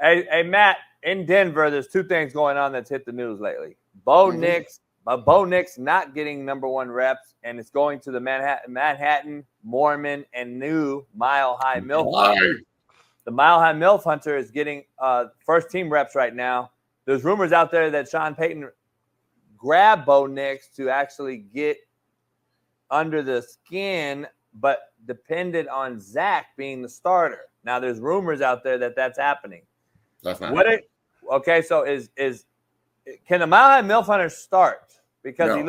Hey, Matt, in Denver, there's two things going on that's hit the news lately. Bo Nix not getting number 1 reps, and it's going to the Manhattan, Mormon, and new Mile High Milf Hunter. The Mile High Milf Hunter is getting first team reps right now. There's rumors out there that Sean Payton grabbed Bo Nix to actually get under the skin, but depended on Zach being the starter. Now, there's rumors out there that that's happening. That's not okay, so can the Mile High Milf Hunter start? Because he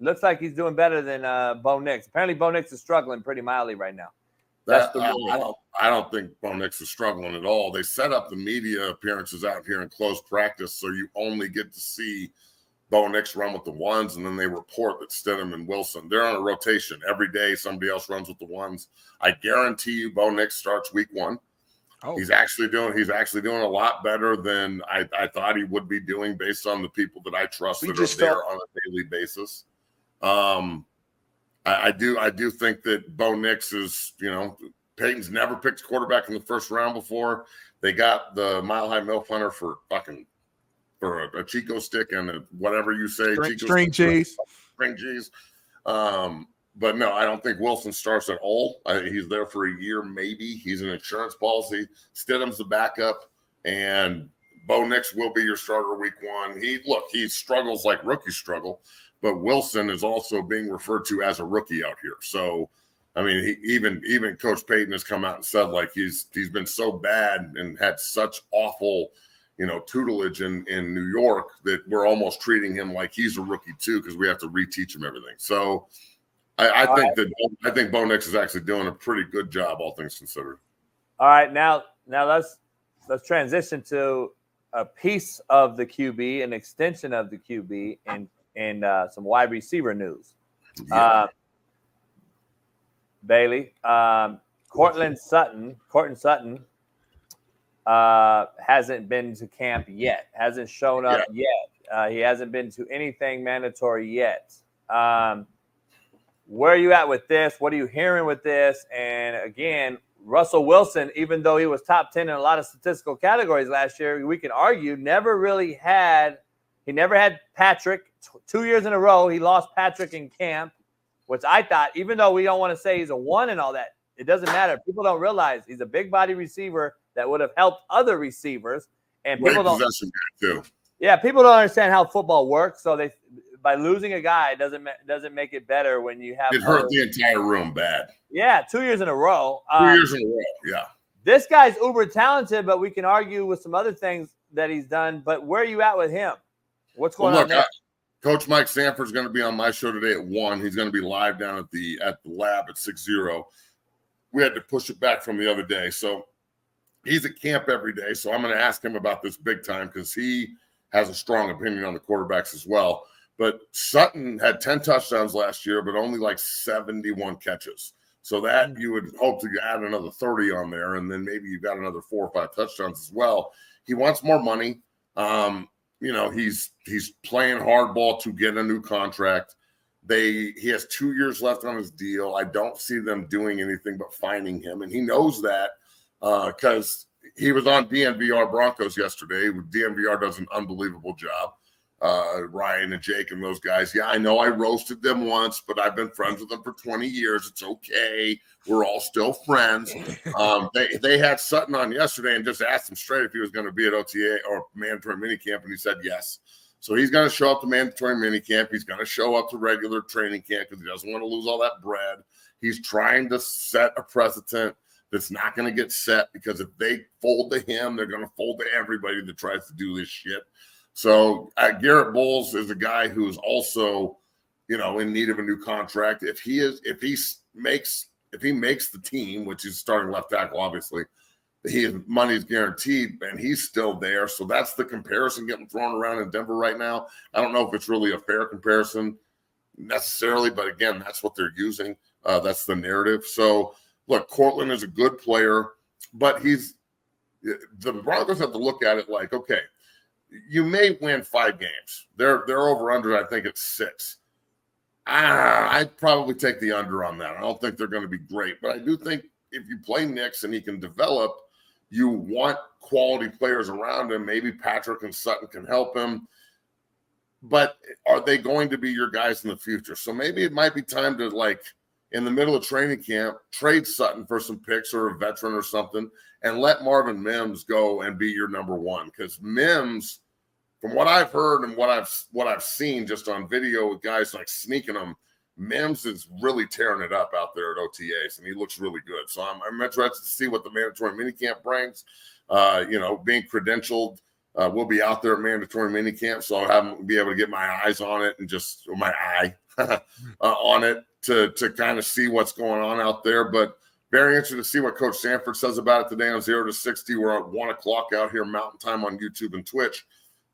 looks like he's doing better than Bo Nix. Apparently, Bo Nix is struggling pretty mildly right now. I don't think Bo Nix is struggling at all. They set up the media appearances out here in close practice, so you only get to see Bo Nix run with the ones, and then they report that Stidham and Wilson, they're on a rotation. Every day, somebody else runs with the ones. I guarantee you Bo Nix starts week 1. Oh. He's actually doing a lot better than I thought he would be doing based on the people that I trust that are there on a daily basis. I do think that Bo Nix is, Peyton's never picked a quarterback in the first round before. They got the Mile High Milf Hunter for a Chico stick and whatever you say, string cheese. But no, I don't think Wilson starts at all. He's there for a year, maybe. He's an insurance policy. Stidham's the backup, and Bo Nix will be your starter week 1. He struggles like rookies struggle, but Wilson is also being referred to as a rookie out here. So, I mean, even Coach Payton has come out and said like he's been so bad and had such awful, tutelage in New York that we're almost treating him like he's a rookie too because we have to reteach him everything. So. I think Bo Nix is actually doing a pretty good job, all things considered. All right, now let's transition to a piece of the QB, an extension of the QB, and some wide receiver news. Yeah. Bailey, Courtland Sutton hasn't been to camp yet, hasn't shown up yet. He hasn't been to anything mandatory yet. Where are you at with this? What are you hearing with this? And again, Russell Wilson, even though he was top 10 in a lot of statistical categories last year, we can argue never had Patrick 2 years in a row. He lost Patrick in camp, which I thought, even though we don't want to say he's a 1 and all that, it doesn't matter. People don't realize he's a big body receiver that would have helped other receivers. And people don't. Yeah, people don't understand how football works. So by losing a guy doesn't make it better when you have. It hurt the entire room bad. Yeah, 2 years in a row. 2 years in a row. Yeah. This guy's uber talented, but we can argue with some other things that he's done. But where are you at with him? What's going on there? Coach Mike Sanford's going to be on my show today at 1. He's going to be live down at the lab at 6:00. We had to push it back from the other day, so he's at camp every day. So I'm going to ask him about this big time because he has a strong opinion on the quarterbacks as well. But Sutton had 10 touchdowns last year, but only like 71 catches. So that you would hope to add another 30 on there, and then maybe you've got another 4 or 5 touchdowns as well. He wants more money. He's playing hardball to get a new contract. He has 2 years left on his deal. I don't see them doing anything but finding him, and he knows that because he was on DNVR Broncos yesterday. DNVR does an unbelievable job. Ryan and Jake and those guys. Yeah, I know I roasted them once, but I've been friends with them for 20 years. It's okay. We're all still friends. They had Sutton on yesterday and just asked him straight if he was going to be at OTA or mandatory minicamp, and he said yes. So he's going to show up to mandatory minicamp. He's going to show up to regular training camp because he doesn't want to lose all that bread. He's trying to set a precedent that's not going to get set because if they fold to him, they're going to fold to everybody that tries to do this shit. So Garrett Bowles is a guy who's also, in need of a new contract. If he makes the team, which is starting left tackle, obviously, his money is guaranteed, and he's still there. So that's the comparison getting thrown around in Denver right now. I don't know if it's really a fair comparison necessarily, but again, that's what they're using. That's the narrative. So look, Courtland is a good player, but the Broncos have to look at it like, okay, you may win 5 games. They're over under, I think it's 6. I'd probably take the under on that. I don't think they're going to be great, but I do think if you play Nix and he can develop, You want quality players around him. Maybe Patrick and Sutton can help him. But are they going to be your guys in the future? So maybe it might be time to, like, in the middle of training camp, trade Sutton for some picks or a veteran or something, and let Marvin Mims go and be your number one. Because Mims, from what I've heard and what I've seen just on video with guys like sneaking them, Mims is really tearing it up out there at OTAs, and he looks really good. So I'm interested to see what the mandatory minicamp brings. Being credentialed, we'll be out there at mandatory minicamp, so I'll be able to get my eyes on it and my eye on it to kind of see what's going on out there. But very interested to see what Coach Sanford says about it today on 0 to 60. We're at 1 o'clock out here Mountain Time on YouTube and Twitch.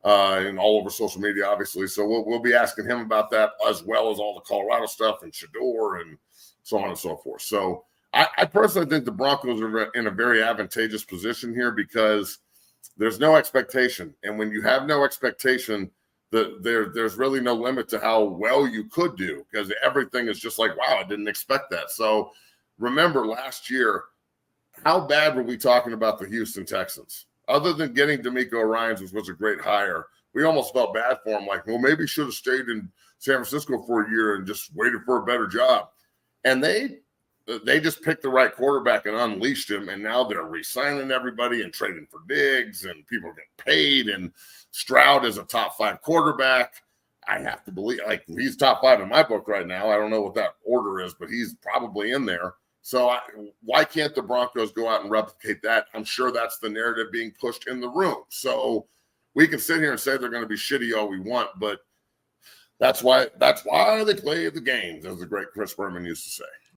And all over social media, obviously. So we'll be asking him about that, as well as all the Colorado stuff and Shador and so on and so forth. So I personally think the Broncos are in a very advantageous position here because there's no expectation. And when you have no expectation, there's really no limit to how well you could do, because everything is just like, wow, I didn't expect that. So remember last year, how bad were we talking about the Houston Texans? Other than getting D'Amico Ryans, which was a great hire, we almost felt bad for him. Like, well, maybe he should have stayed in San Francisco for a year and just waited for a better job. And they just picked the right quarterback and unleashed him. And now they're re-signing everybody and trading for Diggs, and people are getting paid. And Stroud is a top 5 quarterback. I have to believe, like, he's top 5 in my book right now. I don't know what that order is, but he's probably in there. So why can't the Broncos go out and replicate that? I'm sure that's the narrative being pushed in the room. So we can sit here and say they're going to be shitty all we want, but that's why they play the games, as the great Chris Berman used to say.